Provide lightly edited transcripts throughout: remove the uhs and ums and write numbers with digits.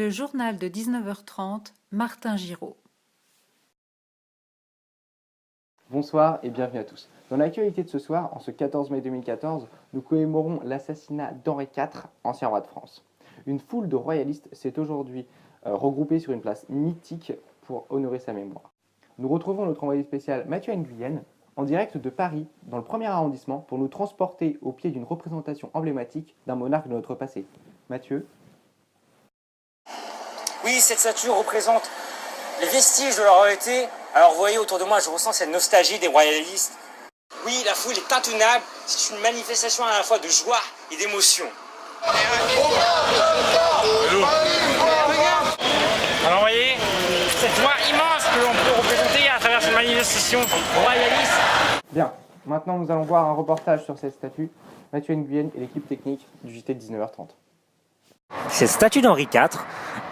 Le journal de 19h30, Martin Giraud. Bonsoir et bienvenue à tous. Dans l'actualité de ce soir, en ce 14 mai 2014, nous commémorons l'assassinat d'Henri IV, ancien roi de France. Une foule de royalistes s'est aujourd'hui regroupée sur une place mythique pour honorer sa mémoire. Nous retrouvons notre envoyé spécial Mathieu Nguyen en direct de Paris, dans le 1er arrondissement, pour nous transporter au pied d'une représentation emblématique d'un monarque de notre passé. Mathieu. Oui, cette statue représente les vestiges de leur royauté. Alors vous voyez autour de moi, je ressens cette nostalgie des royalistes. Oui, la foule est intenable, c'est une manifestation à la fois de joie et d'émotion. Alors vous voyez, cette joie immense que l'on peut représenter à travers cette manifestation royaliste. Bien, maintenant nous allons voir un reportage sur cette statue. Mathieu Nguyen et l'équipe technique du JT de 19h30. Cette statue d'Henri IV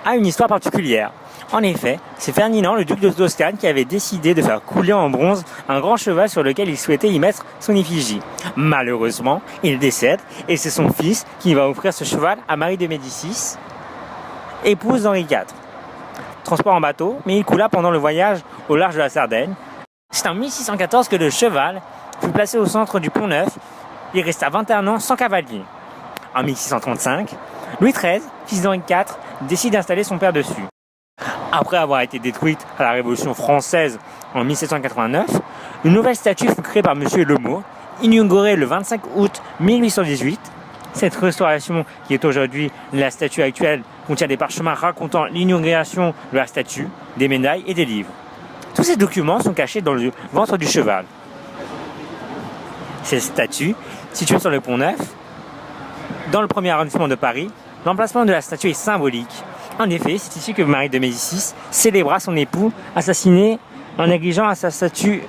a une histoire particulière. En effet, c'est Ferdinand, le duc de Toscane, qui avait décidé de faire couler en bronze un grand cheval sur lequel il souhaitait y mettre son effigie. Malheureusement, il décède et c'est son fils qui va offrir ce cheval à Marie de Médicis, épouse d'Henri IV. Transport en bateau, mais il coula pendant le voyage au large de la Sardaigne. C'est en 1614 que le cheval fut placé au centre du Pont-Neuf. Il resta 21 ans sans cavalier. En 1635, Louis XIII, fils d'Henri IV, décide d'installer son père dessus. Après avoir été détruite à la Révolution française en 1789, une nouvelle statue fut créée par M. Lemot, inaugurée le 25 août 1818. Cette restauration, qui est aujourd'hui la statue actuelle, contient des parchemins racontant l'inauguration de la statue, des médailles et des livres. Tous ces documents sont cachés dans le ventre du cheval. Cette statue, située sur le Pont-Neuf, dans le 1er arrondissement de Paris, l'emplacement de la statue est symbolique. En effet, c'est ici que Marie de Médicis célébra son époux assassiné en négligeant à sa statue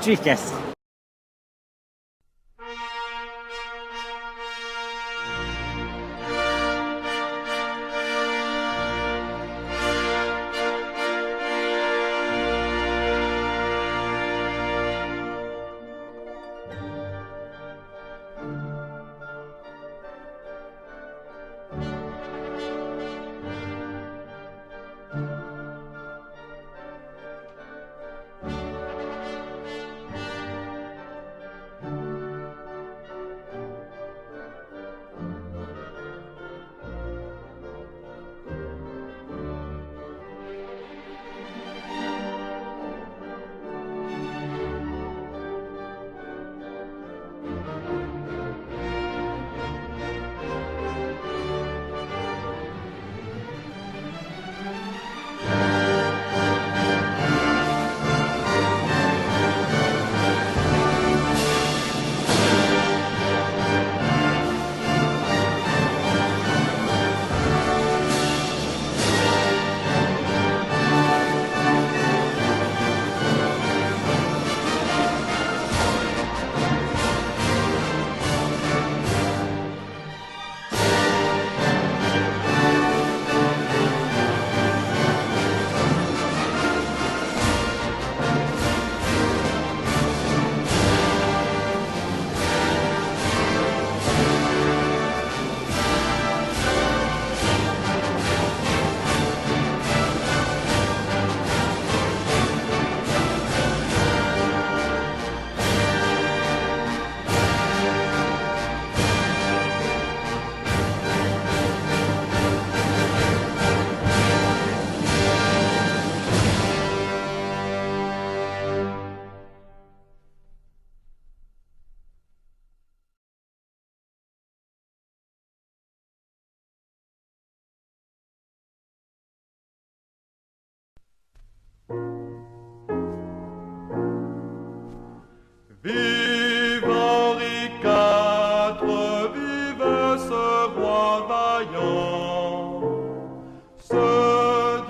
équestre. Vive Henri IV, vive ce roi vaillant, ce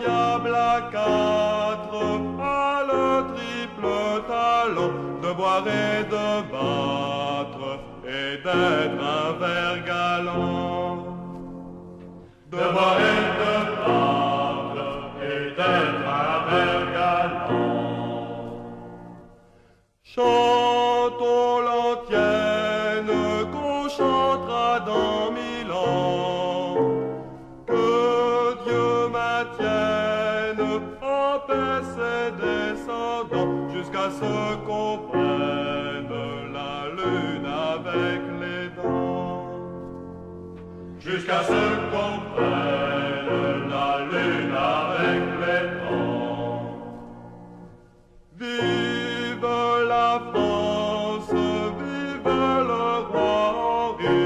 diable à quatre a le triple talent de boire et de battre et d'être un ver galant. De boire et de battre et d'être un ver galant. Chantons l'antienne qu'on chantera dans 1000 ans, que paix ses descendants, jusqu'à ce qu'on prenne la lune avec les dents. Jusqu'à ce qu'on prenne la lune avec les dents. Vive la France, vive le roi Henri,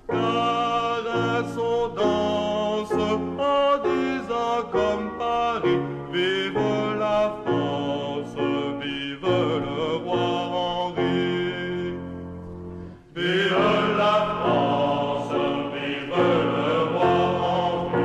caresse on danse en disant comme Paris. Vive la France, vive le roi Henri. Vive la France, vive le roi Henri.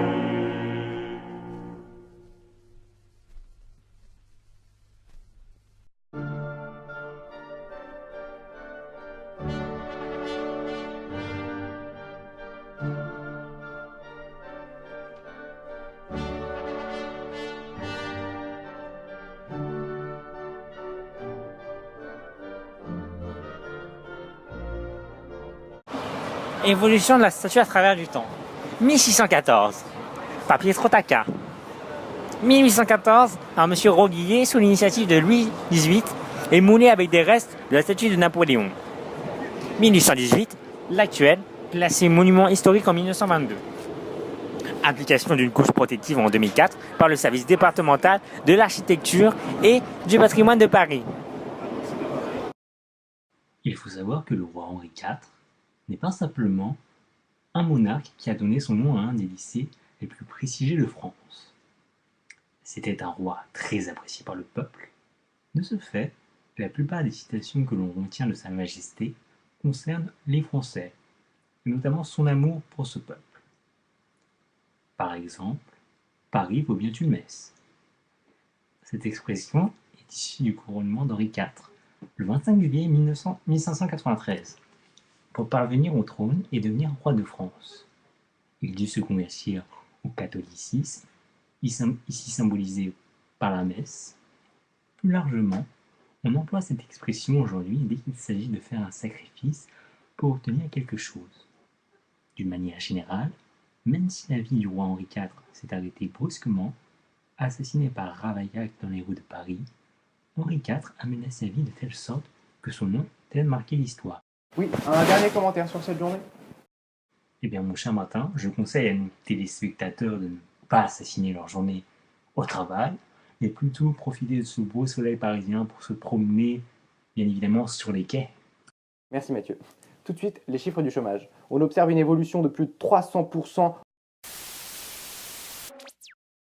Évolution de la statue à travers du temps. 1614, par Pietro Tacca. 1814, par M. Roguillet, sous l'initiative de Louis XVIII, est moulée avec des restes de la statue de Napoléon. 1818, l'actuelle, classée monument historique en 1922. Application d'une couche protective en 2004 par le service départemental de l'architecture et du patrimoine de Paris. Il faut savoir que le roi Henri IV n'est pas simplement un monarque qui a donné son nom à un des lycées les plus prestigieux de France. C'était un roi très apprécié par le peuple. De ce fait, la plupart des citations que l'on retient de Sa Majesté concernent les Français, et notamment son amour pour ce peuple. Par exemple, « Paris vaut bien une messe ». Cette expression est issue du couronnement d'Henri IV, le 25 juillet 1593, pour parvenir au trône et devenir roi de France. Il dut se convertir au catholicisme, ici symbolisé par la messe. Plus largement, on emploie cette expression aujourd'hui dès qu'il s'agit de faire un sacrifice pour obtenir quelque chose. D'une manière générale, même si la vie du roi Henri IV s'est arrêtée brusquement, assassiné par Ravaillac dans les rues de Paris, Henri IV a mené sa vie de telle sorte que son nom a marqué l'histoire. Oui, un dernier commentaire sur cette journée? Eh bien, mon cher Martin, je conseille à nos téléspectateurs de ne pas assassiner leur journée au travail, mais plutôt profiter de ce beau soleil parisien pour se promener, bien évidemment, sur les quais. Merci Mathieu. Tout de suite, les chiffres du chômage. On observe une évolution de plus de 300%